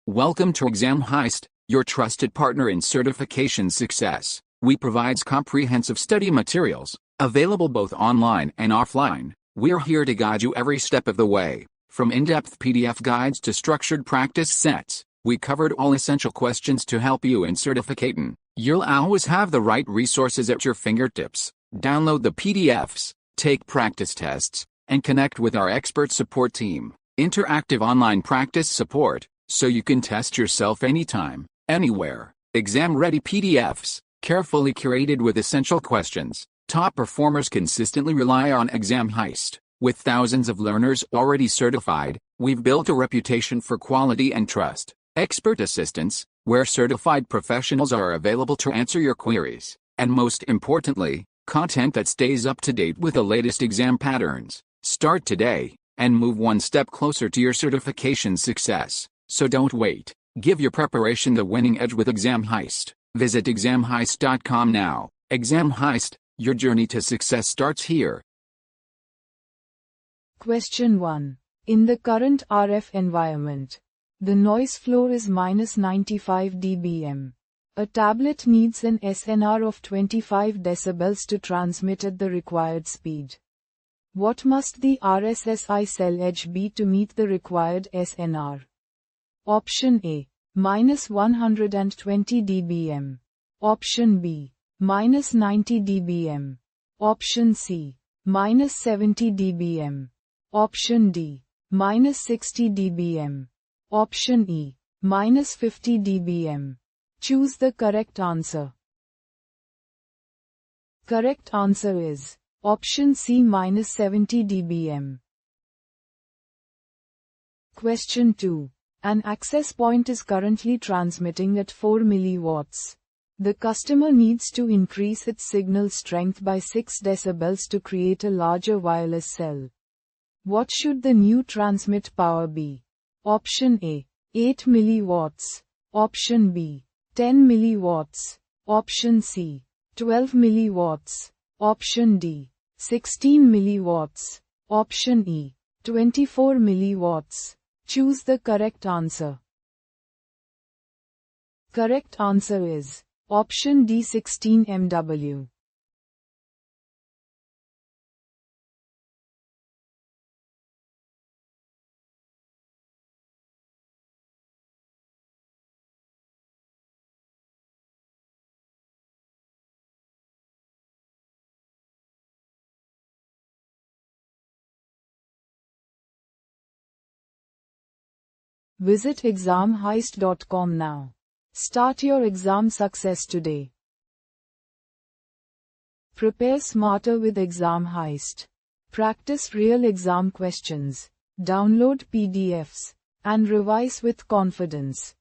Welcome to Exam Heist, your trusted partner in certification success. We provide comprehensive study materials, available both online and offline. We're here to guide you every step of the way. From in-depth PDF guides to structured practice sets, we covered all essential questions to help you in certificating. You'll always have the right resources at your fingertips. Download the PDFs, take practice tests, and connect with our expert support team. Interactive online practice support, so you can test yourself anytime, anywhere. Exam-ready PDFs, carefully curated with essential questions. Top performers consistently rely on Exam Heist. With thousands of learners already certified, we've built a reputation for quality and trust. Expert assistance, where certified professionals are available to answer your queries. And most importantly, content that stays up to date with the latest exam patterns. Start today, and move one step closer to your certification success. So don't wait. Give your preparation the winning edge with Exam Heist. Visit examheist.com now. Exam Heist, your journey to success starts here. Question 1. In the current RF environment, the noise floor is -95 dBm. A tablet needs an SNR of 25 decibels to transmit at the required speed. What must the RSSI cell edge be to meet the required SNR? Option A, -120 dBm. Option B, -90 dBm. Option C, -70 dBm. Option D, -60 dBm. Option E, -50 dBm. Choose the correct answer. Correct answer is option C, -70 dBm. Question 2. An access point is currently transmitting at 4 milliwatts. The customer needs to increase its signal strength by 6 decibels to create a larger wireless cell. What should the new transmit power be? Option A, 8 milliwatts. Option B, 10 milliwatts. Option C, 12 milliwatts. Option D, 16 milliwatts. Option E, 24 milliwatts. Choose the correct answer. Correct answer is option D, 16 MW. Visit examheist.com now. Start your exam success today. Prepare smarter with Exam Heist. Practice real exam questions. Download PDFs and revise with confidence.